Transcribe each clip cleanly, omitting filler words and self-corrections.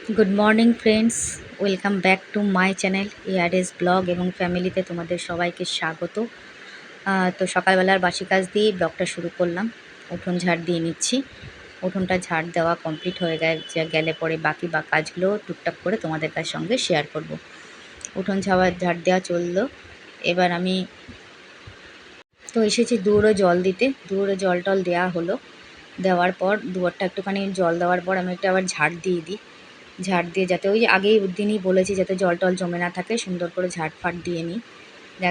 Good morning friends, welcome back to my channel ARS blog এবং ফ্যামিলিতে তোমাদের সবাইকে স্বাগত। তো সকালবেলার বাসি কাজ দিয়ে ব্লগটা শুরু করলাম। উঠোন ঝাড় দিয়ে নিচ্ছি। উঠোনটা ঝাড় দেওয়া কমপ্লিট হয়ে গেলে পরে বাকি কাজগুলো টুকটাক করে তোমাদের সঙ্গে শেয়ার করব। উঠোন ঝাড় দেওয়া চললো। এবার আমি তো এসেছি দুয়ারে জল দিতে। দুয়ারে জল টল দেওয়া হলো। দেওয়ার পর দুয়ারটা একটুখানি জল দেওয়ার পর আমি একটা আবার ঝাড় দিয়ে দিই। ঝাড় দিয়ে যাতে ওই আগেই দিনই বলেছি যাতে জল টল জমে না থাকে, সুন্দর করে ঝাড় ফাট দিয়ে নিই।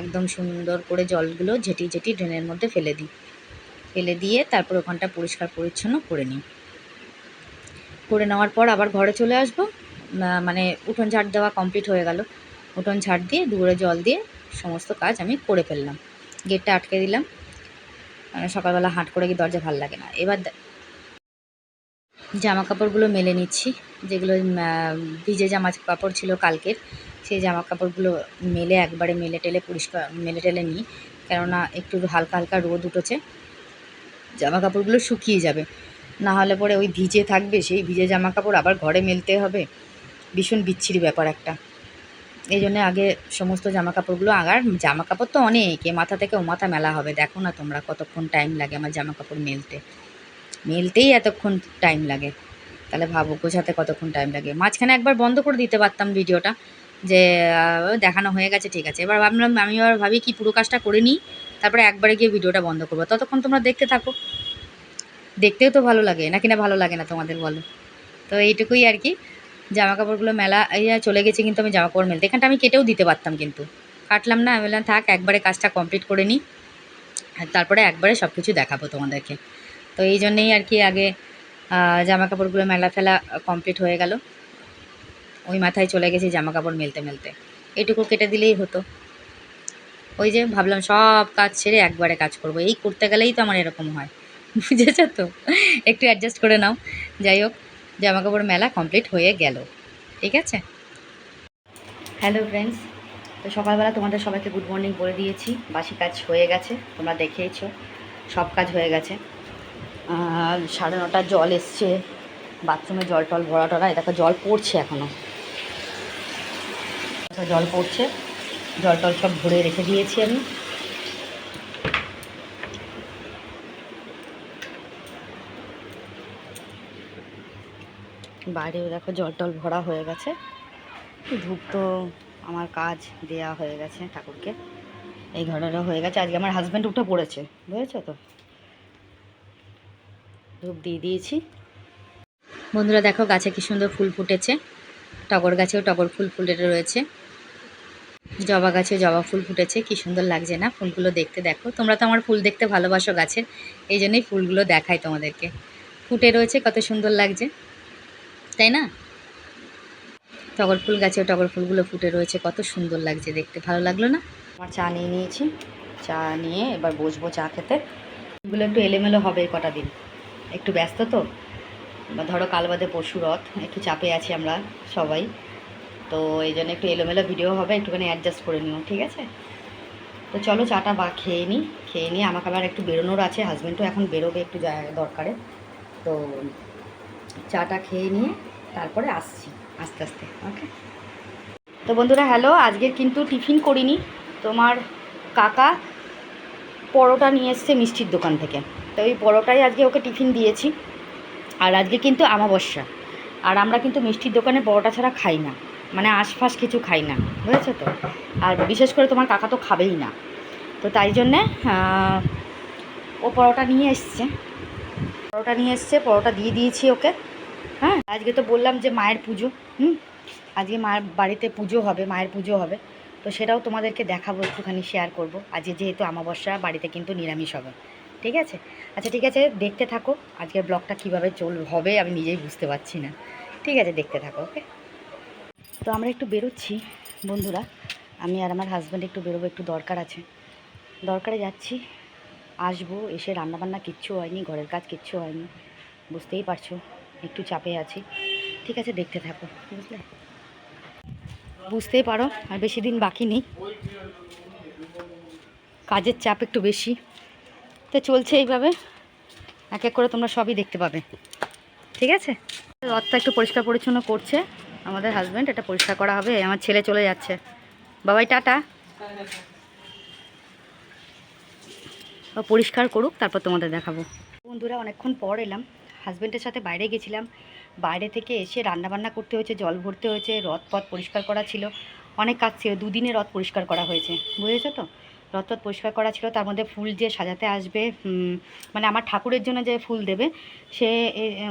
একদম সুন্দর করে জলগুলো ঝেঁটি ড্রেনের মধ্যে ফেলে দিই। ফেলে দিয়ে তারপর ওখানটা পরিষ্কার পরিচ্ছন্ন করে নিই। করে নেওয়ার পর আবার ঘরে চলে আসবো। মানে উঠোন ঝাড় দেওয়া কমপ্লিট হয়ে গেল। উঠোন ঝাড় দিয়ে দুয়ারে জল দিয়ে সমস্ত কাজ আমি করে ফেললাম। গেটটা আটকে দিলাম। সকালবেলা হাঁট করে গিয়ে দরজা ভাল লাগে না। এবার জামা কাপড়গুলো মেলে নিচ্ছি, যেগুলো ভিজে জামা কাপড় ছিল কালকের, সেই জামা কাপড়গুলো একবারে মেলে টেলে নিই। কেননা একটু হালকা হালকা রোদ উঠেছে, জামা কাপড়গুলো শুকিয়ে যাবে। না হলে পরে ওই ভিজে থাকবে, সেই ভিজে জামা কাপড় আবার ঘরে মেলতে হবে, ভীষণ বিচ্ছিরি ব্যাপার একটা। এই জন্য আগে সমস্ত জামা কাপড়গুলো জামা কাপড় তো অনেক, এ মাথা থেকে ও মাথা মেলা হবে। দেখো না তোমরা কতক্ষণ টাইম লাগে আমার জামা কাপড় মেলতেই এতক্ষণ টাইম লাগে। তাহলে ভাবো গোছাতে কতক্ষণ টাইম লাগে। মাঝখানে একবার বন্ধ করে দিতে পারতাম ভিডিওটা, যে দেখানো হয়ে গেছে, ঠিক আছে। এবার আমি আবার ভাবি কি পুরো কাজটা করে নিই, তারপরে একবারে গিয়ে ভিডিওটা বন্ধ করবো। ততক্ষণ তোমরা দেখতে থাকো, দেখতেও তো ভালো লাগে নাকি না, ভালো লাগে না তোমাদের বলো? তো এইটুকুই আর কি। জামা কাপড়গুলো মেলা চলে গেছে, কিন্তু আমি জামা কাপড় মেলতে এখানটা আমি কেটেও দিতে পারতাম, কিন্তু কাটলাম না। আমি বললাম থাক, একবারে কাজটা কমপ্লিট করে নিই, আর তারপরে একবারে সব কিছু দেখাবো তোমাদেরকে। তো এই জন্যেই আর কি আগে জামা কাপড়গুলো ফেলা কমপ্লিট হয়ে গেল। ওই মাথায় চলে গেছি জামা কাপড় মেলতে। এটুকু কেটে দিলেই হতো। ওই যে ভাবলাম সব কাজ ছেড়ে একবারে কাজ করব, এই করতে গেলেই তো আমার এরকম হয়, বুঝেছ তো? একটু অ্যাডজাস্ট করে নাও। যাই হোক, জামা কাপড় মেলা কমপ্লিট হয়ে গেল, ঠিক আছে। হ্যালো ফ্রেন্ডস, তো সকালবেলা তোমাদের সবাইকে গুড মর্নিং বলে দিয়েছি। বাসি কাজ হয়ে গেছে, তোমরা দেখেইছো, সব কাজ হয়ে গেছে। 9:30 জল এসছে, বাথরুমে জল টল ভরা টরা, দেখো জল পড়ছে এখনও, জল পড়ছে। জল টল সব ভরে রেখে দিয়েছি আমি। বাইরেও দেখো জল টল ভরা হয়ে গেছে। ধূপ তো আমার কাজ দেয়া হয়ে গেছে ঠাকুরকে, এই ঘরেরও হয়ে গেছে। আজকে আমার হাজব্যান্ড উঠে পড়েছে, বুঝেছো তো, ধূপ দিয়ে দিয়েছি। বন্ধুরা দেখো গাছে কি সুন্দর ফুল ফুটেছে, টগর গাছেও টগর ফুল ফুটে রয়েছে, জবা গাছে জবা ফুল ফুটেছে। কি সুন্দর লাগছে না ফুলগুলো দেখতে? দেখো, তোমরা তো আমার ফুল দেখতে ভালোবাসো গাছের, এই জন্যই ফুলগুলো দেখাই তোমাদেরকে। ফুটে রয়েছে, কত সুন্দর লাগছে, তাই না? টগর ফুল গাছেও টগর ফুলগুলো ফুটে রয়েছে, কত সুন্দর লাগছে দেখতে, ভালো লাগলো না? আমার চা নিয়ে নিয়েছি, চা নিয়ে এবার বসবো চা খেতে। এগুলো একটু এলোমেলো হবে এই কটা দিন, একটু ব্যস্ত তো। বা ধরো কাল বাদে পরশু রথ, একটু চাপে আছি আমরা সবাই, তো এই জন্য একটু এলোমেলো ভিডিও হবে, একটুখানি অ্যাডজাস্ট করে নিও, ঠিক আছে। তো চলো চাটা খেয়ে নিই। খেয়ে নিয়ে আমাকে আবার একটু বেরোনোর আছে, হাজব্যান্ডও এখন বেরোবে একটু দরকারে। তো চাটা খেয়ে নিয়ে তারপরে আসছি আস্তে আস্তে, ওকে। তো বন্ধুরা হ্যালো, আজকে কিন্তু টিফিন করিনি। তোমার কাকা পরোটা নিয়ে এসছে মিষ্টির দোকান থেকে, তো ওই পরোটাই আজকে ওকে টিফিন দিয়েছি। আর আজকে কিন্তু আমাবস্যা, আর আমরা কিন্তু মিষ্টির দোকানে পরোটা ছাড়া খাই না, মানে আশপাশ কিছু খাই না, বুঝেছো তো। আর বিশেষ করে তোমার কাকা তো খাবেই না, তো তাই জন্যে ও পরোটা নিয়ে এসছে। পরোটা দিয়ে দিয়েছি ওকে। হ্যাঁ, আজকে তো বললাম যে মায়ের পুজো, আজকে মায়ের বাড়িতে পুজো হবে, মায়ের পুজো হবে, তো সেটাও তোমাদেরকে দেখাবো, একটুখানি শেয়ার করব। আজকে যেহেতু আমাবস্যা, বাড়িতে কিন্তু নিরামিষ হবে, ঠিক আছে। আচ্ছা ঠিক আছে, দেখতে থাকো। আজকের ব্লগটা কীভাবে হবে আমি নিজেই বুঝতে পারছি না, ঠিক আছে, দেখতে থাকো, ওকে। তো আমরা একটু বেরোচ্ছি বন্ধুরা, আমি আর আমার হাজব্যান্ড একটু বেরোবো, একটু দরকার আছে, দরকারে যাচ্ছি। আসবো, এসে রান্নাবান্না কিচ্ছু হয়নি, ঘরের কাজ কিচ্ছু হয়নি, বুঝতেই পারছো, একটু চাপে আছি, ঠিক আছে, দেখতে থাকো, বুঝলে, বুঝতেই পারো। আর বেশি দিন বাকি নেই, কাজের চাপ একটু বেশি, তো চলছে এইভাবে, এক এক করে তোমরা সবই দেখতে পাবে, ঠিক আছে। রথটা একটু পরিষ্কার পরিচ্ছন্ন করছে আমাদের হাজব্যান্ড। এটা পরিষ্কার করা হবে। আমার ছেলে চলে যাচ্ছে। বাবাই টাটা। পরিষ্কার করুক, তারপর তোমাদের দেখাবো। বন্ধুরা অনেকক্ষণ পর এলাম, হাজব্যান্ডের সাথে বাইরে গেছিলাম। বাইরে থেকে এসে রান্নাবান্না করতে হয়েছে, জল ভরতে হয়েছে, রথ পথ পরিষ্কার করা ছিল, অনেক কাজ ছিল। দুদিনে রথ পরিষ্কার করা হয়েছে, বুঝেছো তো। রথ পথ পরিষ্কার করা ছিল, তার মধ্যে ফুল যে সাজাতে আসবে, মানে আমার ঠাকুরের জন্য যে ফুল দেবে, সে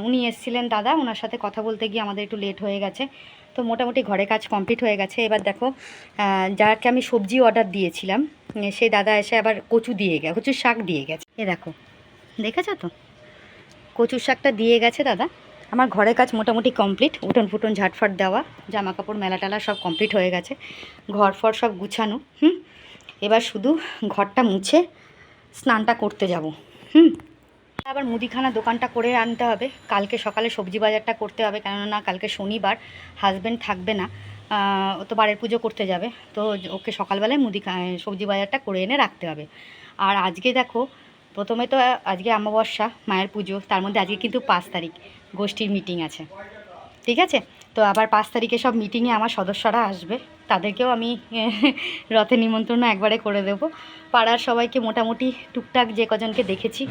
উনি এসেছিলেন দাদা, ওনার সাথে কথা বলতে গিয়ে আমাদের একটু লেট হয়ে গেছে। তো মোটামুটি ঘরে কাজ কমপ্লিট হয়ে গেছে। এবার দেখো, যাকে আমি সবজি অর্ডার দিয়েছিলাম সেই দাদা এসে আবার কচু দিয়ে গেছে, কচুর শাক দিয়ে গেছে। এ দেখো, দেখেছো তো, কচুর শাকটা দিয়ে গেছে দাদা। আমার ঘরের কাজ মোটামুটি কমপ্লিট, উঠোন ফুটন ঝাটফাট দেওয়া, জামা কাপড় মেলা টালা সব কমপ্লিট হয়ে গেছে, ঘর ফর সব গুছানো। এবার শুধু ঘরটা মুছে স্নানটা করতে যাব। আবার মুদিখানা দোকানটা করে আনতে হবে, কালকে সকালে সবজি বাজারটা করতে হবে, কেননা কালকে শনিবার, হাজব্যান্ড থাকবে না, ও তো বাড়ির পুজো করতে যাবে। তো ওকে সকালবেলায় সবজি বাজারটা করে এনে রাখতে হবে। আর আজকে দেখো, প্রথমে তো আজকে অমাবস্যা, মায়ের পুজো, তার মধ্যে আজকে কিন্তু 5 তারিখ গোষ্ঠীর মিটিং আছে, ঠিক আছে। তো আবার 5 তারিখে সব মিটিংয়ে আমার সদস্যরা আসবে, তাদেরকেও আমি রথে নিমন্ত্রণ একবারে করে দেবো। পাড়ার সবাইকে মোটামুটি টুকটাক যে কজনকে দেখেছি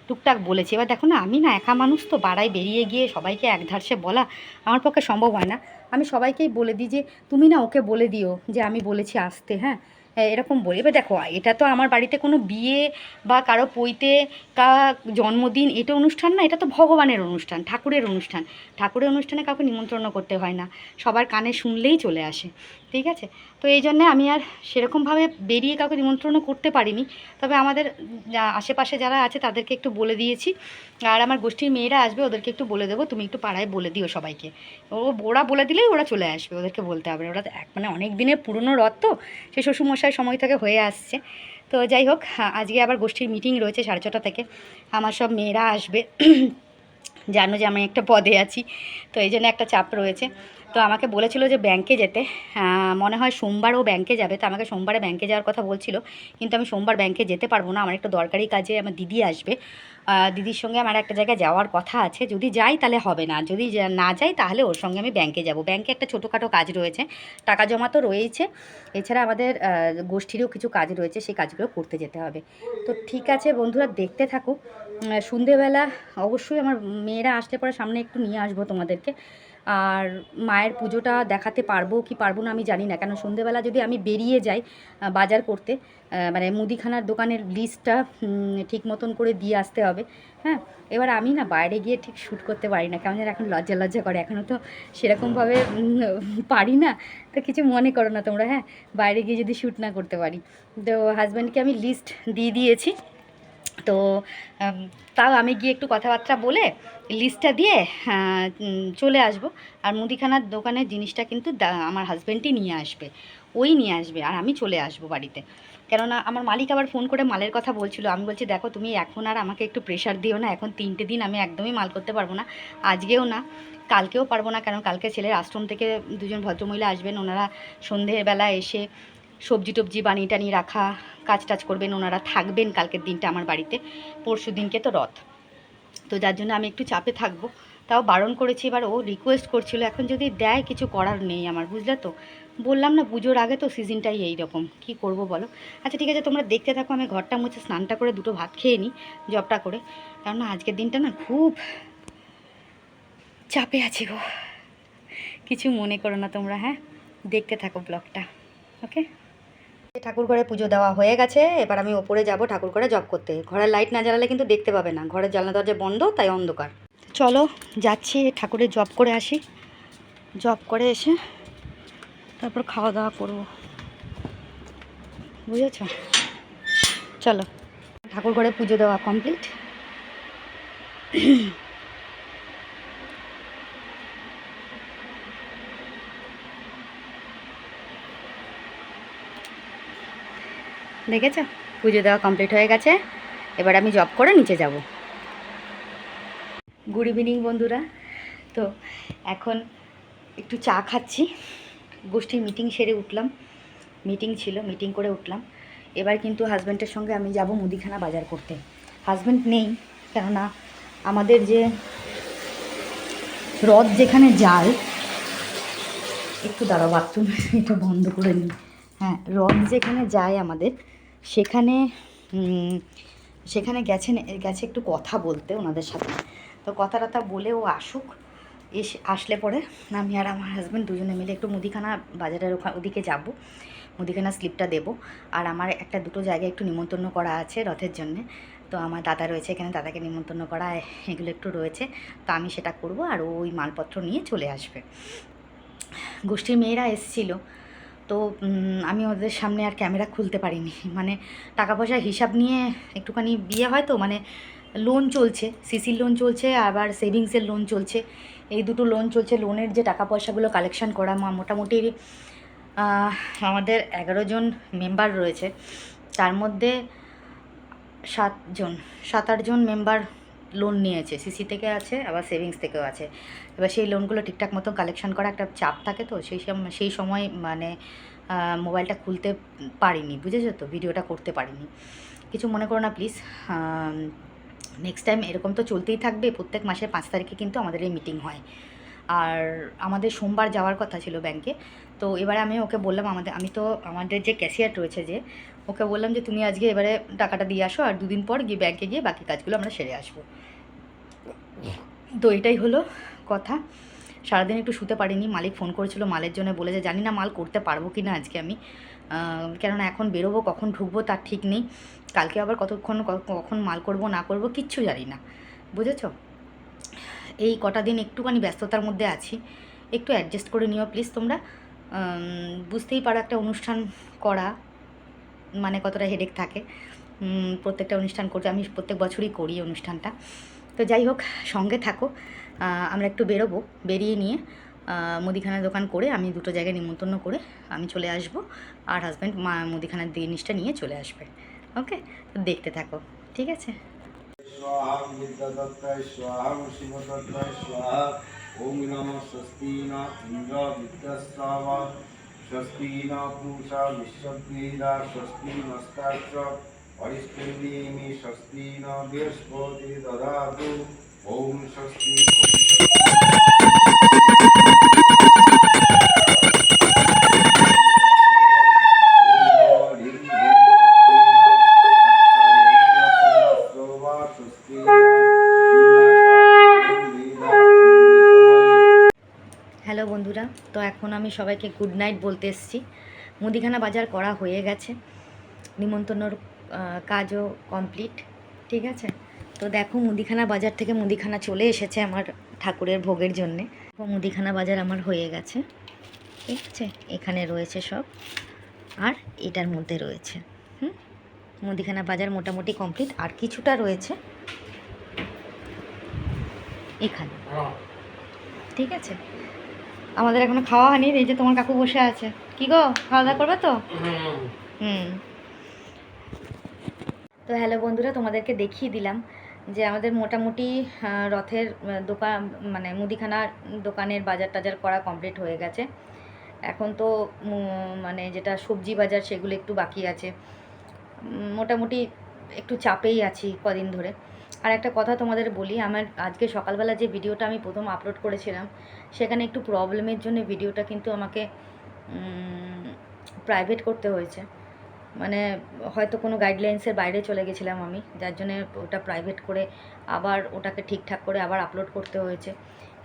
টুকটাক বলেছি। এবার দেখো না, আমি না একা মানুষ, তো পাড়ায় বেরিয়ে গিয়ে সবাইকে একধারসে বলা আমার পক্ষে সম্ভব হয় না। আমি সবাইকেই বলে দিই যে তুমি না ওকে বলে দিও যে আমি বলেছি আসতে, হ্যাঁ, এরকম বলি। এবার দেখো, এটা তো আমার বাড়িতে কোনো বিয়ে বা কারো পৈতে কা জন্মদিন, এটা অনুষ্ঠান না, এটা তো ভগবানের অনুষ্ঠান, ঠাকুরের অনুষ্ঠান। ঠাকুরের অনুষ্ঠানে কাউকে নিমন্ত্রণ করতে হয় না, সবার কানে শুনলেই চলে আসে, ঠিক আছে। তো এই জন্যে আমি আর সেরকমভাবে বেরিয়ে কাউকে নিমন্ত্রণ করতে পারিনি। তবে আমাদের আশেপাশে যারা আছে তাদেরকে একটু বলে দিয়েছি, আর আমার গোষ্ঠীর মেয়েরা আসবে, ওদেরকে একটু বলে দেবো, তুমি একটু পাড়ায় বলে দিও সবাইকে। ওরা বলে দিলেই ওরা চলে আসবে, ওদেরকে বলতে হবে। ওরা মানে অনেক দিনের পুরনো রথ, তো সে শ্বশুরমশাই সময় থেকে হয়ে আসছে। তো যাই হোক, আজকে আবার গোষ্ঠীর মিটিং রয়েছে 6:30 থেকে, আমার সব মেয়েরা আসবে। জানো যে আমি একটা পদে আছি, তো এই জন্য একটা চাপ রয়েছে। তো আমাকে বলেছিল যে ব্যাংকে যেতে, মনে হয় সোমবার ও ব্যাংকে যাবে, তো আমাকে সোমবারে ব্যাংকে যাওয়ার কথা বলছিল, কিন্তু আমি সোমবার ব্যাংকে যেতে পারবো না, আমার একটা দরকারি কাজে আমার দিদি আসবে। দিদির সঙ্গে আমার একটা জায়গায় যাওয়ার কথা আছে, যদি যাই তাহলে হবে না, যদি না যাই তাহলে ওর সঙ্গে আমি ব্যাংকে যাব। ব্যাংকে একটা ছোটোখাটো কাজ রয়েছে, টাকা জমা তো রয়েছে, এছাড়া আমাদের গোষ্ঠীরও কিছু কাজ রয়েছে, সেই কাজগুলো করতে যেতে হবে। তো ঠিক আছে বন্ধুরা, দেখতে থাকো। সন্ধেবেলা অবশ্যই আমার মেয়েরা আসলে পরে সামনে একটু নিয়ে আসবো তোমাদেরকে। আর মায়ের পুজোটা দেখাতে পারবো কি পারবো না আমি জানি না, কেন সন্ধেবেলা যদি আমি বেরিয়ে যাই বাজার করতে, মানে মুদিখানার দোকানের লিস্টটা ঠিক মতন করে দিয়ে আসতে হবে, হ্যাঁ। এবার আমি না বাইরে গিয়ে ঠিক শ্যুট করতে পারি না, কেমন যেন এখন লজ্জা লজ্জা করে, এখনও তো সেরকমভাবে পারি না। তো কিছু মনে করো না তোমরা, হ্যাঁ, বাইরে গিয়ে যদি শ্যুট না করতে পারি। তো হাজব্যান্ডকে আমি লিস্ট দিয়ে দিয়েছি, তো তাও আমি গিয়ে একটু কথাবার্তা বলে লিস্টটা দিয়ে চলে আসব। আর মুদিখানার দোকানের জিনিসটা কিন্তু আমার হাজব্যান্ডই নিয়ে আসবে, ওই নিয়ে আসবে, আর আমি চলে আসব বাড়িতে। কেননা আমার মালিক আবার ফোন করে মালের কথা বলছিল, আমি বলছি দেখো তুমি এখন আর আমাকে একটু প্রেশার দিও না, এখন 3টে দিন আমি একদমই মাল করতে পারবো না, আজকেও না, কালকেও পারবো না, কারণ কালকে ছেলের আশ্রম থেকে 2জন ভদ্রমহিলা আসবেন, ওনারা সন্ধেবেলা এসে সবজি টবজি বানিয়ে টানিয়ে রাখা কাজ টাজ করবেন, ওনারা থাকবেন কালকের দিনটা আমার বাড়িতে, পরশু দিনকে তো রথ। তো যার জন্য আমি একটু চাপে থাকবো, তাও বারণ করেছি। এবার ও রিকোয়েস্ট করছিল, এখন যদি দেয় কিছু করার নেই আমার, বুঝলে তো, বললাম না পুজোর আগে তো সিজনটাই এইরকম, কী করব বলো। আচ্ছা ঠিক আছে, তোমরা দেখতে থাকো, আমি ঘরটা মুছে স্নানটা করে 2টো ভাত খেয়ে নিই জবটা করে, কেননা আজকের দিনটা না খুব চাপে আছি গো। কিছু মনে করো না তোমরা, হ্যাঁ, দেখতে থাকো ব্লগটা, ওকে। ঠাকুর ঘরে পুজো দেওয়া হয়ে গেছে, এবার আমি ওপরে যাব ঠাকুর ঘরে জব করতে। ঘরের লাইট না জ্বালালে কিন্তু দেখতে পাবে না, ঘরের জানলা দরজা বন্ধ, তাই অন্ধকার। চলো যাচ্ছি ঠাকুরের জব করে আসি, জব করে এসে তারপর খাওয়া দাওয়া করবো, বুঝেছ। চলো, ঠাকুর ঘরে পুজো দেওয়া কমপ্লিট। দেখেছ, পুজো দেওয়া কমপ্লিট হয়ে গেছে, এবার আমি জব করে নিচে যাব। গুড ইভিনিং বন্ধুরা, তো এখন একটু চা খাচ্ছি, গোষ্ঠীর মিটিং সেরে উঠলাম, মিটিং ছিল, মিটিং করে উঠলাম। এবার কিন্তু হাজব্যান্ডের সঙ্গে আমি যাব মুদিখানা বাজার করতে। হাজব্যান্ড নেই, কেননা আমাদের যে রথ যেখানে যায়, একটু দাঁড়াও বাথরুম এটা বন্ধ করে নিই। হ্যাঁ, রথ যেখানে যায় আমাদের, সেখানে সেখানে গেছে একটু কথা বলতে ওনাদের সাথে। তো কথা টথা বলে ও আসুক, আসলে পরে আমি আর আমার হাজব্যান্ড দুজনে মিলে একটু মুদিখানা বাজারের ওদিকে যাব, মুদিখানা স্লিপটা দেবো। আর আমার একটা দুটো জায়গায় একটু নিমন্ত্রণ করা আছে রথের জন্যে। তো আমার দাদা রয়েছে এখানে, দাদাকে নিমন্ত্রণ করা এগুলো একটু রয়েছে। তো আমি সেটা করব, আর ওই মালপত্র নিয়ে চলে আসবে। গোষ্ঠীর মেয়েরা এসেছিলো, তো আমি ওদের সামনে আর ক্যামেরা খুলতে পারিনি। মানে টাকা পয়সার হিসাব নিয়ে একটুখানি বিয়ে হয় তো, মানে লোন চলছে, সিসির লোন চলছে, আবার সেভিংসের লোন চলছে, এই দুটো লোন চলছে। লোনের যে টাকা পয়সাগুলো কালেকশান করা, মোটামুটি আমাদের 11 জন মেম্বার রয়েছে, তার মধ্যে 7-8 জন মেম্বার লোন নিয়েছে, সিসি থেকে আছে, আবার সেভিংস থেকেও আছে। এবার সেই লোনগুলো ঠিকঠাক মতো কালেকশান করা একটা চাপ থাকে, তো সেই সময় মানে মোবাইলটা খুলতে পারিনি, বুঝেছো তো, ভিডিওটা করতে পারিনি। কিছু মনে করো না প্লিজ। নেক্সট টাইম এরকম তো চলতেই থাকবে। প্রত্যেক মাসের 5 তারিখে কিন্তু আমাদের এই মিটিং হয়, আর আমাদের সোমবার যাওয়ার কথা ছিল ব্যাংকে। তো এবারে আমি ওকে বললাম, আমাদের যে ক্যাশিয়ার রয়েছে, যে ওকে বললাম যে তুমি আজকে এবারে টাকাটা দিয়ে আসো, আর 2 দিন পর গিয়ে ব্যাংকে গিয়ে বাকি কাজগুলো আমরা সেরে আসবো। তো এটাই হলো কথা। সারাদিন একটু শুতে পারিনি, মালিক ফোন করেছিল মালের জন্য, বলে যে জানি না মাল করতে পারবো কি না আজকে আমি, কেননা এখন বেরোবো, কখন ঢুকবো তার ঠিক নেই, কালকে আবার কখন মাল করব না করব কিচ্ছু জানি না, বুঝেছো। এই কটা দিন একটুখানি ব্যস্ততার মধ্যে আছি, একটু অ্যাডজাস্ট করে নিও প্লিজ তোমরা। বুঝতেই পারো একটা অনুষ্ঠান করা মানে কতটা হেডেক থাকে। প্রত্যেকটা অনুষ্ঠান করতে, আমি প্রত্যেক বছরই করি অনুষ্ঠানটা। তো যাই হোক, সঙ্গে থাকো। আমরা একটু বেরোবো, বেরিয়ে নিয়ে মুদিখানার দোকান করে আমি দুটো জায়গায় নিমন্ত্রণ করে আমি চলে আসব, আর হাজব্যান্ড মুদিখানার জিনিসটা নিয়ে চলে আসবে। ওকে, তো দেখতে থাকো, ঠিক আছে। स्वाहा विद्यादत्ताय स्वाहा शिवदत्ताय स्वाहा ओम नमः स्वस्ति न इंद्र विद्यास्वाहा स्वस्ति न पूषा विश्ववेदा स्वस्ति नस्ताच्च परिस्थितिमी स्वस्ति न बृहस्पति ददातु ओम स्वस्ति হ্যালো বন্ধুরা, তো এখন আমি সবাইকে গুড নাইট বলতে এসেছি। মুদিখানা বাজার করা হয়ে গেছে, নিমন্ত্রণর কাজও কমপ্লিট, ঠিক আছে। তো দেখো, মুদিখানা বাজার থেকে মুদিখানা চলে এসেছে আমার ঠাকুরের ভোগের জন্যে। মুদিখানা বাজার আমার হয়ে গেছে, ঠিক আছে। এখানে রয়েছে সব, আর এটার মধ্যে রয়েছে মুদিখানা বাজার মোটামুটি কমপ্লিট, আর কিছুটা রয়েছে এখানে, ঠিক আছে। আমাদের এখনো খাওয়া হয়নি, এই যে তোমার কাকু বসে আছে। কি গো, খাওয়া দাওয়া করবে তো? তো হ্যালো বন্ধুরা, তোমাদেরকে দেখিয়ে দিলাম যে আমাদের মোটামুটি রথের দোকান মানে মুদিখানার দোকানের বাজার টাজার করা কমপ্লিট হয়ে গেছে। এখন তো মানে যেটা সবজি বাজার সেগুলো একটু বাকি আছে। মোটামুটি একটু চাপেই আছি কদিন ধরে। আর একটা কথা তোমাদের বলি, আমার আজকে সকালবেলা যে ভিডিওটা আমি প্রথম আপলোড করেছিলাম, সেখানে একটু প্রবলেমের জন্য ভিডিওটা কিন্তু আমাকে প্রাইভেট করতে হয়েছে। মানে হয়তো কোনো গাইডলাইন্সের বাইরে চলে গেছিলাম আমি, যার জন্যে ওটা প্রাইভেট করে আবার ওটাকে ঠিকঠাক করে আবার আপলোড করতে হয়েছে।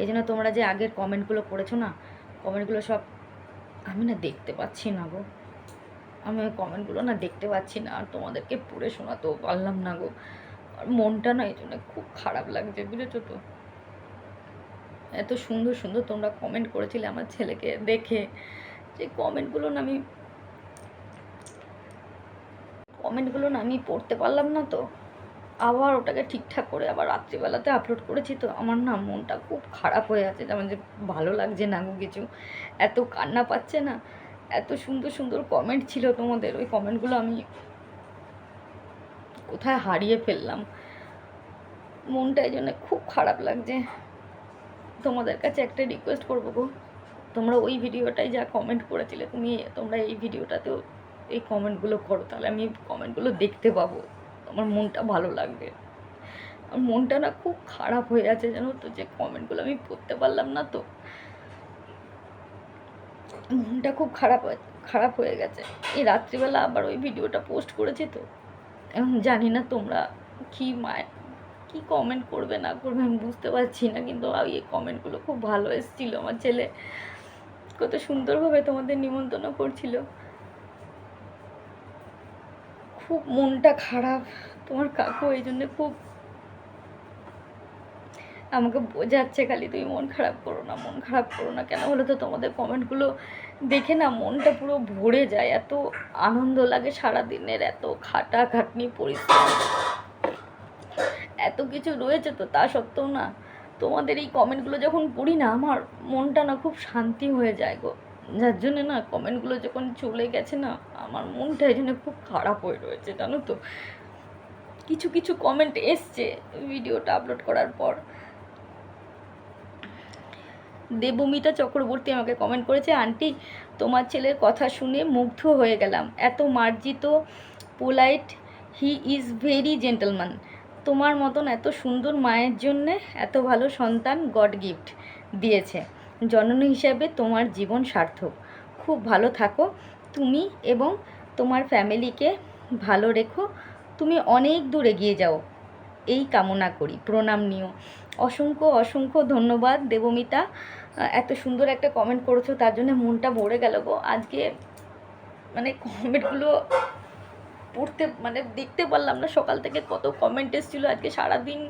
এই জন্য তোমরা যে আগের কমেন্টগুলো করেছো না, কমেন্টগুলো সব আমি না দেখতে পাচ্ছি না গো, আমি ওই কমেন্টগুলো না দেখতে পাচ্ছি না, আর তোমাদেরকে পড়ে শোনাতেও পারলাম না গো। আর মনটা না এই জন্য খুব খারাপ লাগছে, বুঝেছো তো। এত সুন্দর সুন্দর তোমরা কমেন্ট করেছিলে আমার ছেলেকে দেখে, যে কমেন্টগুলো না আমি পড়তে পারলাম না, তো আবার ওটাকে ঠিকঠাক করে আবার রাত্রিবেলাতে আপলোড করেছি। তো আমার না মনটা খুব খারাপ হয়ে আছে, যেমন যে ভালো লাগছে না গো কিছু, এত কান্না পাচ্ছে না। এত সুন্দর সুন্দর কমেন্ট ছিল তোমাদের, ওই কমেন্টগুলো আমি কোথায় হারিয়ে ফেললাম, মনটা এই জন্য খুব খারাপ লাগছে। তোমাদের কাছে একটা রিকোয়েস্ট করবো গো, তোমরা ওই ভিডিওটাই যা কমেন্ট করেছিলে তোমরা এই ভিডিওটাতেও এই কমেন্টগুলো করো, তাহলে আমি কমেন্টগুলো দেখতে পাবো, আমার মনটা ভালো লাগবে। আর মনটা না খুব খারাপ হয়ে আছে জানো তো, যে কমেন্টগুলো আমি পড়তে পারলাম না, তো মনটা খুব খারাপ হয়ে গেছে। এই রাত্রিবেলা আবার ওই ভিডিওটা পোস্ট করেছি, তো এখন জানি না তোমরা কি কমেন্ট করবে না করবে আমি বুঝতে পারছি না, কিন্তু এই কমেন্টগুলো খুব ভালো এসেছিল। আমার ছেলে কত সুন্দরভাবে তোমাদের নিমন্ত্রণ করছিল। খুব মনটা খারাপ, তোমার কাকু এই জন্য খুব আমাকে বোঝাচ্ছে খালি, তুমি মন খারাপ করো না, মন খারাপ করো না। কেন বলো তো, তোমাদের কমেন্টগুলো দেখে না মনটা পুরো ভরে যায়, এত আনন্দ লাগে। সারাদিনের এত খাটাখাটনি পরিশ্রম এত কিছু রয়েছে, তো তা সত্ত্বেও না তোমাদের এই কমেন্টগুলো যখন পড়ি না, আমার মনটা না খুব শান্তি হয়ে যায় গো। যার জন্যে না কমেন্টগুলো যখন চলে গেছে না, আমার মনটা এই জন্য খুব খারাপ হয়ে রয়েছে জানো তো। কিছু কিছু কমেন্ট এসছে ভিডিওটা আপলোড করার পর। দেবমিতা চক্রবর্তী আমাকে কমেন্ট করেছে, আন্টি তোমার ছেলের কথা শুনে মুগ্ধ হয়ে গেলাম, এত মার্জিত, polite, he is very gentleman. তোমার মতন এত সুন্দর মায়ের জন্যে এত ভালো সন্তান গড গিফট দিয়েছে। জননী হিসাবে তোমার জীবন সার্থক। খুব ভালো থাকো তুমি এবং তোমার ফ্যামিলিকে ভালো রেখো। তুমি অনেক দূর এগিয়ে যাও এই কামনা করি, প্রণাম নিও। অসংখ্য অসংখ্য ধন্যবাদ দেবমিতা, এত সুন্দর একটা কমেন্ট করেছো, তার জন্য মনটা ভরে গেল গো। আজকে মানে কমেন্টগুলো পড়তে দেখতে পারলাম না, সকাল থেকে কত কমেন্ট এসেছিলো। আজকে সারাদিন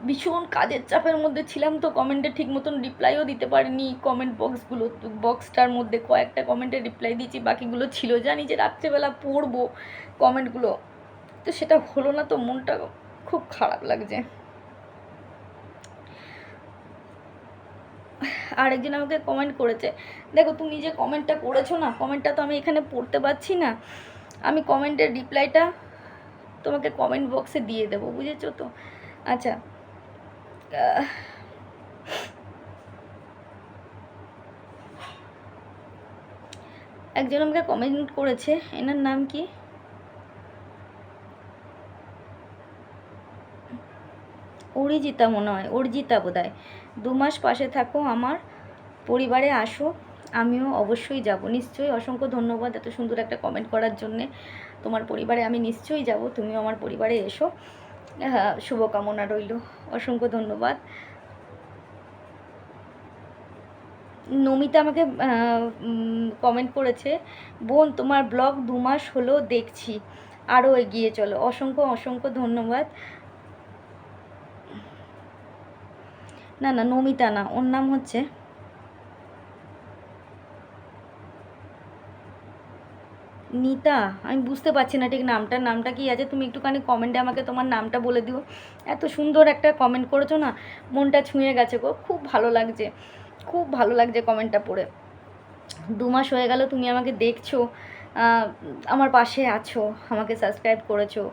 ভীষণ কাজের চাপের মধ্যে ছিলাম, তো কমেন্টে ঠিক মতন রিপ্লাইও দিতে পারিনি। কমেন্ট বক্সটার মধ্যে কয়েকটা কমেন্টে রিপ্লাই দিয়েছি, বাকিগুলো ছিল জানি যে রাত্রেবেলা পড়বো কমেন্টগুলো, তো সেটা হলো না, তো মনটা খুব খারাপ লাগছে। আরেকজন আমাকে কমেন্ট করেছে, দেখো তুমি যে কমেন্টটা করেছো না, কমেন্টটা তো আমি এখানে পড়তে পারছি না, আমি কমেন্টের রিপ্লাইটা তোমাকে কমেন্ট বক্সে দিয়ে দেবো, বুঝেছো তো। আচ্ছা, একজন আমাকে কমেন্ট করেছে, এনার নাম কি, অরিজিতা মনে হয়, অরিজিতা বোধহয়। 2 মাস পাশে থাকো, আমার পরিবারে আসো, আমিও অবশ্যই যাব। নিশ্চয়ই, অসংখ্য ধন্যবাদ এত সুন্দর একটা কমেন্ট করার জন্যে। তোমার পরিবারে আমি নিশ্চয়ই যাব, তুমিও আমার পরিবারে এসো। শুভকামনা রইল, অসংখ্য ধন্যবাদ। নমিতা আমাকে কমেন্ট করেছে, বোন তোমার ব্লগ 2 মাস হলো দেখছি, আরও এগিয়ে চলো। অসংখ্য অসংখ্য ধন্যবাদ। না না, নমিতা না, ওর নাম হচ্ছে নিতা, আমি বুঝতে পারছি না ঠিক নামটা কি আছে। তুমি একটুখানি কমেন্টে আমাকে তোমার নামটা বলে দিও। এত সুন্দর একটা কমেন্ট করেছো না, মনটা ছুঁয়ে গেছে গো, খুব ভালো লাগছে, খুব ভালো লাগছে কমেন্টটা পড়ে। 2 মাস হয়ে গেল তুমি আমাকে দেখছো, আমার পাশে আছো, আমাকে সাবস্ক্রাইব করেছো,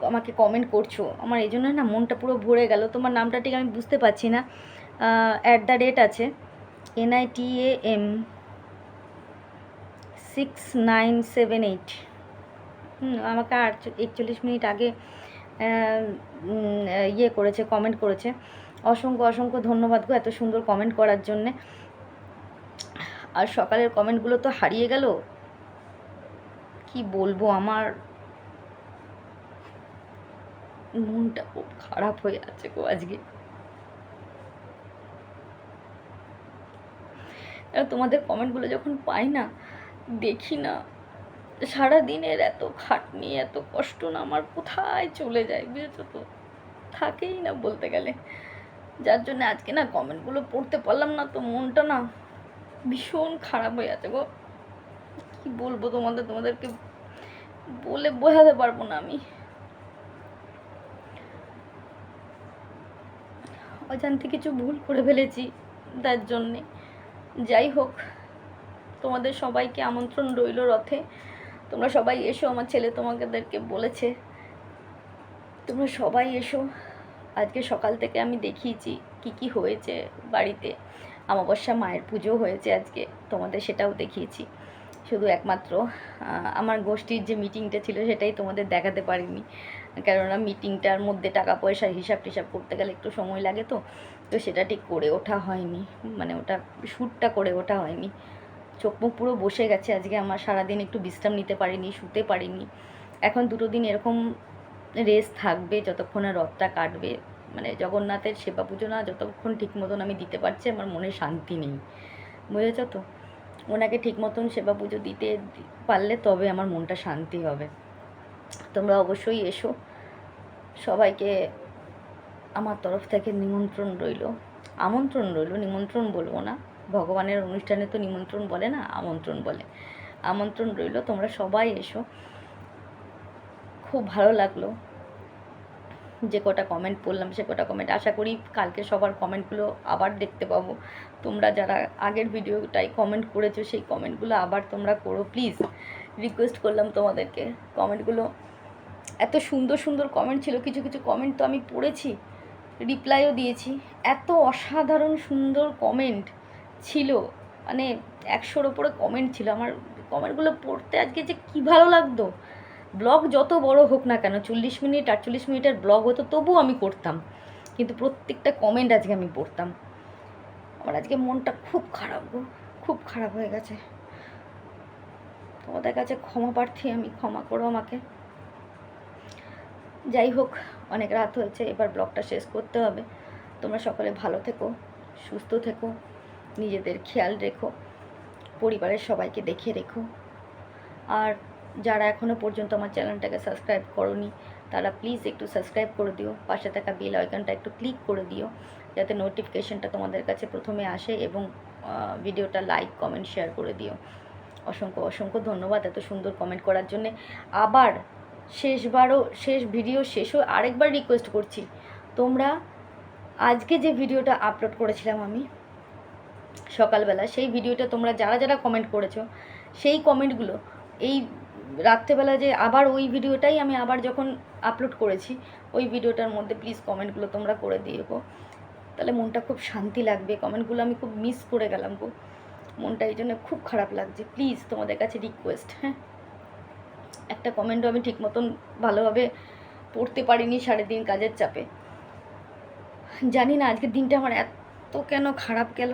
আমাকে কমেন্ট করছো, আমার এই জন্য না মনটা পুরো ভরে গেল। তোমার নামটা ঠিক আমি বুঝতে পারছি না, @ আছে, NITAM 6978। আমাকে 41 মিনিট আগে ইয়ে করেছে, কমেন্ট করেছে। অসংখ্য অসংখ্য ধন্যবাদ গো এত সুন্দর কমেন্ট করার জন্যে। আর সকালের কমেন্টগুলো তো হারিয়ে গেল, কি বলবো, আমার মনটা খুব খারাপ হয়ে আছে গো আজকে। তোমাদের কমেন্টগুলো যখন পাই না, দেখি না, সারাদিনের এত খাটনি এত কষ্ট না আমার কোথায় চলে যায়, বুঝেছো তো, থাকেই না বলতে গেলে। যার জন্য আজকে না কমেন্টগুলো পড়তে পারলাম না, তো মনটা না ভীষণ খারাপ হয়ে আছে গো। কি বলবো তোমাদেরকে বলে বোঝাতে পারবো না আমি। অজান্তে কিছু ভুল করে ফেলেছি, তার জন্যে। যাই হোক, তোমাদের সবাইকে আমন্ত্রণ রইল রথে, তোমরা সবাই এসো। আমার ছেলে তোমাদেরকে বলেছে তোমরা সবাই এসো। আজকে সকাল থেকে আমি দেখিয়েছি কি কি হয়েছে বাড়িতে। অমাবস্যা মায়ের পুজো হয়েছে আজকে, তোমাদের সেটাও দেখিয়েছি। শুধু একমাত্র আমার গোষ্ঠীর যে মিটিংটা ছিল সেটাই তোমাদের দেখাতে পারিনি। কেননা মিটিংটার মধ্যে টাকা পয়সার হিসাব টিসাব করতে গেলে একটু সময় লাগে, তো তো সেটা ঠিক করে ওঠা হয়নি, মানে ওটা শ্যুটটা করে ওঠা হয়নি। চোখ মুখ পুরো বসে গেছে আজকে আমার, সারাদিন একটু বিশ্রাম নিতে পারিনি, শুতে পারিনি। এখন 2 দিন এরকম রেস্ট থাকবে যতক্ষণ না রথটা কাটবে। মানে জগন্নাথের সেবা পুজো না যতক্ষণ ঠিক মতন আমি দিতে পারছি, আমার মনে শান্তি নেই, বুঝেছ তো? ওনাকে ঠিক মতন সেবা পুজো দিতে পারলে তবে আমার মনটা শান্তি হবে। তোমরা অবশ্যই এসো, সবাইকে আমার তরফ থেকে নিমন্ত্রণ রইল, আমন্ত্রণ রইল, নিমন্ত্রণ বলবো না, ভগবানের অনুষ্ঠানে তো নিমন্ত্রণ বলে না, আমন্ত্রণ বলে। আমন্ত্রণ রইল, তোমরা সবাই এসো। খুব ভালো লাগলো যে কটা কমেন্ট পড়লাম, সে কটা কমেন্ট, আশা করি কালকে সবার কমেন্টগুলো আবার দেখতে পাবো। তোমরা যারা আগের ভিডিওটাই কমেন্ট করেছো সেই কমেন্টগুলো আবার তোমরা করো প্লিজ, রিকোয়েস্ট করলাম তোমাদেরকে। কমেন্টগুলো এত সুন্দর সুন্দর কমেন্ট ছিল, কিছু কিছু কমেন্ট তো আমি পড়েছি, রিপ্লাইও দিয়েছি। এত অসাধারণ সুন্দর কমেন্ট ছিল, মানে 100-র ওপরে কমেন্ট ছিল। আমার কমেন্টগুলো পড়তে আজকে যে কী ভালো লাগতো। ব্লগ যত বড় হোক না কেন, 40 মিনিট 48 মিনিটের ব্লগ হতো তবুও আমি করতাম, কিন্তু প্রত্যেকটা কমেন্ট আজকে আমি পড়তাম। আমার আজকে মনটা খুব খারাপ গো, খুব খারাপ হয়ে গেছে। তোমাদের কাছে ক্ষমা প্রার্থী আমি, ক্ষমা করো আমাকে। যাই হোক, অনেক রাত হয়েছে, এবার ব্লগটা শেষ করতে হবে। তোমরা সকলে ভালো থেকো, সুস্থ থেকো, নিজেদের খেয়াল রেখো, পরিবারের সবাইকে দেখে রেখো। আর যারা এখনও পর্যন্ত আমার চ্যানেলটাকে সাবস্ক্রাইব করোনি তারা প্লিজ একটু সাবস্ক্রাইব করে দিও, পাশে থাকা বেল আইকনটা একটু ক্লিক করে দিও, যাতে নোটিফিকেশনটা তোমাদের কাছে প্রথমে আসে, এবং ভিডিওটা লাইক কমেন্ট শেয়ার করে দিও। অসংখ্য অসংখ্য ধন্যবাদ এত সুন্দর কমেন্ট করার জন্যে। আবার শেষ ভিডিও শেষও আরেকবার রিকোয়েস্ট করছি, তোমরা আজকে যে ভিডিওটা আপলোড করেছিলাম আমি সকালবেলা, সেই ভিডিওটা তোমরা যারা যারা কমেন্ট করেছো, সেই কমেন্টগুলো এই রাত্রেবেলা যে আবার ওই ভিডিওটাই আমি আবার যখন আপলোড করেছি, ওই ভিডিওটার মধ্যে প্লিজ কমেন্টগুলো তোমরা করে দিও, তাহলে মনটা খুব শান্তি লাগবে। কমেন্টগুলো আমি খুব মিস করে গেলাম গো, মনটা এই জন্য খুব খারাপ লাগছে। প্লিজ তোমাদের কাছে রিকোয়েস্ট, হ্যাঁ, একটা কমেন্টও আমি ঠিক মতন ভালোভাবে পড়তে পারিনি সারাদিন কাজের চাপে। জানি না আজকের দিনটা আমার এত কেন খারাপ গেল।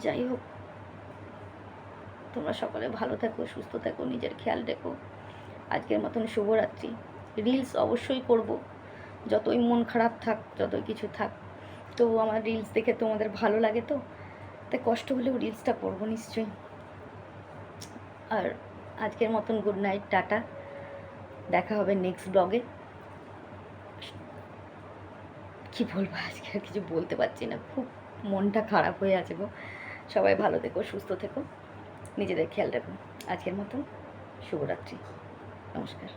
যাই হোক, তোমরা সকলে ভালো থেকো, সুস্থ থেকো, নিজের খেয়াল রেখো। আজকের মতন শুভরাত্রি। রিলস অবশ্যই করব, যতই মন খারাপ থাক, যতই কিছু থাক, তো আমার রিলস দেখে তোমাদের ভালো লাগে, তো তাই কষ্ট হলেও রিলসটা করবো নিশ্চয়ই। আর আজকের মতন গুড নাইট, টাটা, দেখা হবে নেক্সট ব্লগে। কি বলবো, আজকে আর কিছু বলতে পারছি না, খুব মনটা খারাপ হয়ে আছে গো। সবাই ভালো থেকো, সুস্থ থেকো, নিজেদের খেয়াল রাখো। আজকের মতন শুভরাত্রি, নমস্কার।